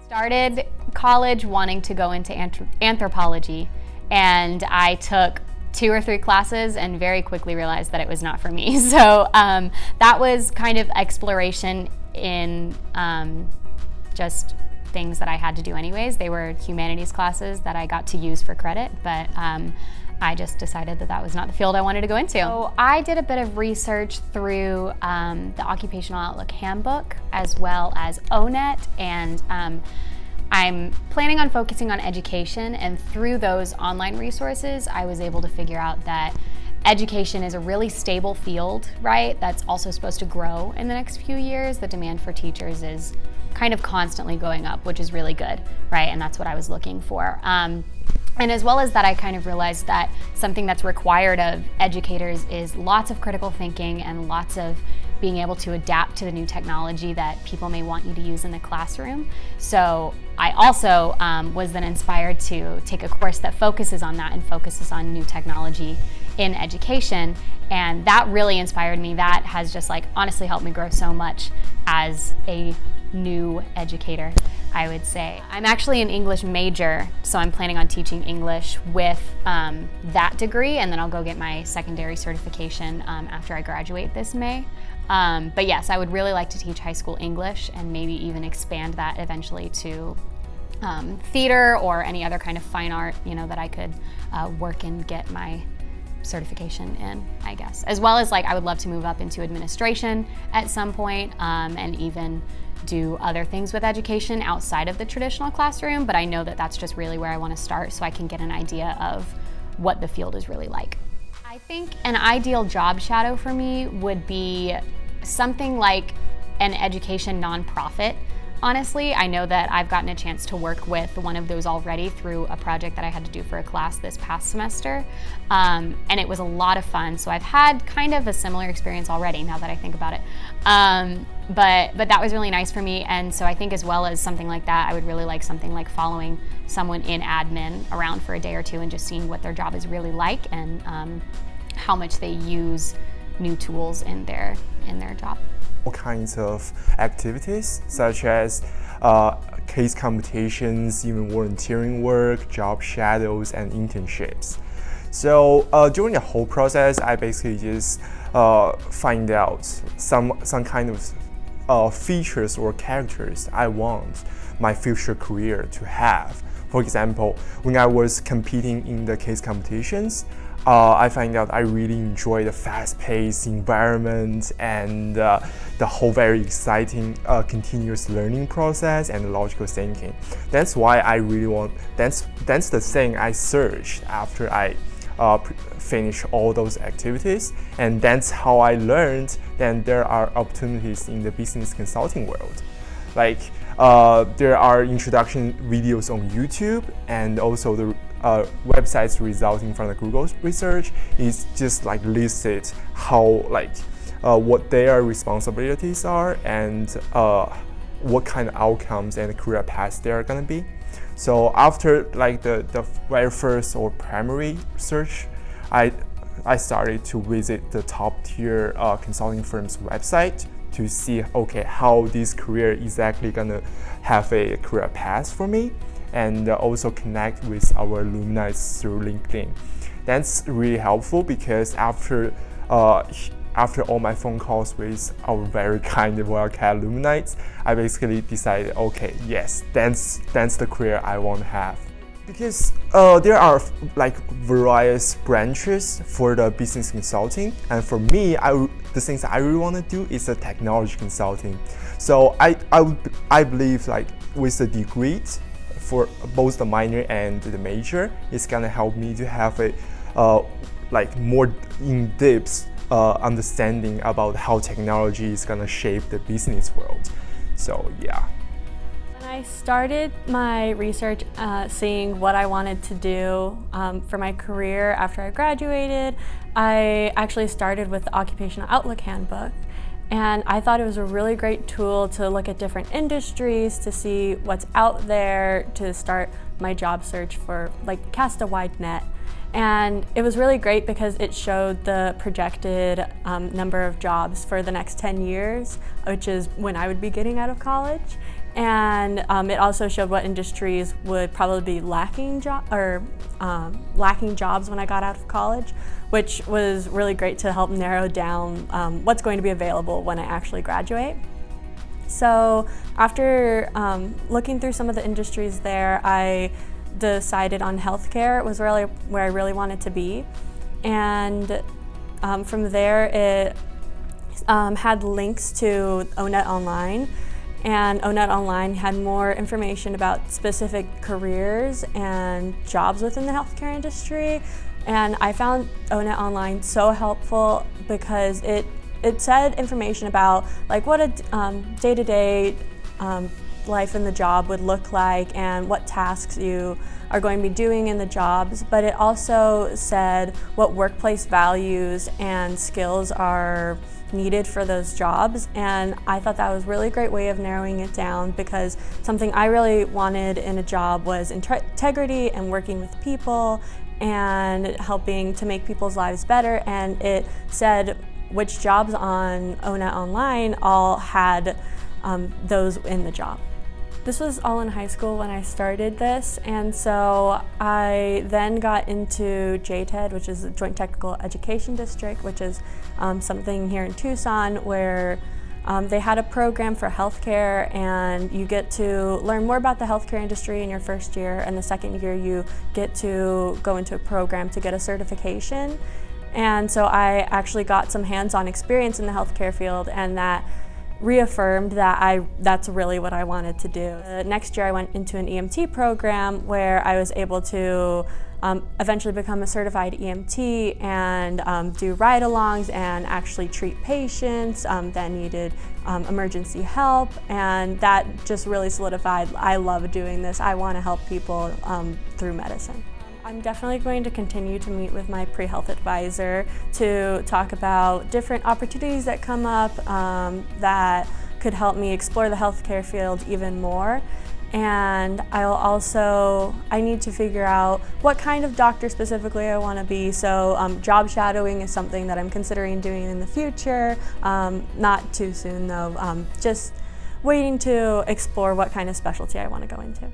Started college wanting to go into anthropology, and I took 2 or 3 classes and very quickly realized that it was not for me. So that was kind of exploration in just things that I had to do anyways. They were humanities classes that I got to use for credit, but I just decided that that was not the field I wanted to go into. So I did a bit of research through the Occupational Outlook Handbook as well as ONET, and I'm planning on focusing on education, and through those online resources I was able to figure out that education is a really stable field, right? That's also supposed to grow in the next few years. The demand for teachers is kind of constantly going up, which is really good, right? And that's what I was looking for. And as well as that, I kind of realized that something that's required of educators is lots of critical thinking and lots of being able to adapt to the new technology that people may want you to use in the classroom. So I also was then inspired to take a course that focuses on that and focuses on new technology in education. And that really inspired me. That has just honestly helped me grow so much as a new educator, I would say. I'm actually an English major, so I'm planning on teaching English with that degree, and then I'll go get my secondary certification after I graduate this May. But yes, I would really like to teach high school English and maybe even expand that eventually to theater or any other kind of fine art, that I could work and get my certification in, I guess. As well as I would love to move up into administration at some point, and even do other things with education outside of the traditional classroom, but I know that that's just really where I want to start so I can get an idea of what the field is really like. I think an ideal job shadow for me would be something like an education nonprofit. Honestly, I know that I've gotten a chance to work with one of those already through a project that I had to do for a class this past semester, and it was a lot of fun. So I've had kind of a similar experience already now that I think about it. But that was really nice for me, and so I think as well as something like that, I would really like something like following someone in admin around for a day or two and just seeing what their job is really like and how much they use new tools in their job. All kinds of activities such as case competitions, even volunteering work, job shadows, and internships. So during the whole process, I basically just find out some kind of features or characters I want my future career to have. For example, when I was competing in the case competitions, I find out I really enjoy the fast-paced environment and the whole very exciting continuous learning process and logical thinking. That's why I really want. That's the thing I searched after I finish all those activities, and that's how I learned that there are opportunities in the business consulting world. There are introduction videos on YouTube, and also the websites resulting from the Google research is just listed how what their responsibilities are and what kind of outcomes and career paths they are gonna be. So after the very first or primary search, I started to visit the top tier consulting firms' website to see how this career is exactly gonna have a career path for me, and also connect with our alumni through LinkedIn. That's really helpful because after all my phone calls with our very kind of well-cared alumni, I basically decided, yes, that's the career I want to have. Because there are various branches for the business consulting, and for me, the things I really want to do is the technology consulting. So I believe with the degree for both the minor and the major, it's gonna help me to have a more in-depth understanding about how technology is gonna shape the business world. So yeah. When I started my research, seeing what I wanted to do for my career after I graduated, I actually started with the Occupational Outlook Handbook. And I thought it was a really great tool to look at different industries, to see what's out there, to start my job search for, cast a wide net. And it was really great because it showed the projected number of jobs for the next 10 years, which is when I would be getting out of college. And it also showed what industries would probably be lacking jobs when I got out of college, which was really great to help narrow down what's going to be available when I actually graduate. So after looking through some of the industries there, I decided on healthcare. It was really where I really wanted to be. And from there, it had links to ONET Online. And ONET Online had more information about specific careers and jobs within the healthcare industry. And I found ONET Online so helpful because it said information about like what a day-to-day life in the job would look like and what tasks you are going to be doing in the jobs, but it also said what workplace values and skills are needed for those jobs. And I thought that was a really great way of narrowing it down, because something I really wanted in a job was integrity and working with people and helping to make people's lives better. And it said which jobs on ONET Online all had those in the job. This was all in high school when I started this, and so I then got into JTED, which is the Joint Technical Education District, which is something here in Tucson where they had a program for healthcare, and you get to learn more about the healthcare industry in your first year, and the second year you get to go into a program to get a certification. And so I actually got some hands-on experience in the healthcare field, and that reaffirmed that that's really what I wanted to do. Next year I went into an EMT program where I was able to eventually become a certified EMT and do ride-alongs and actually treat patients that needed emergency help, and that just really solidified I love doing this. I want to help people through medicine. I'm definitely going to continue to meet with my pre-health advisor to talk about different opportunities that come up that could help me explore the healthcare field even more. And I need to figure out what kind of doctor specifically I want to be. So job shadowing is something that I'm considering doing in the future. Not too soon though, just waiting to explore what kind of specialty I want to go into.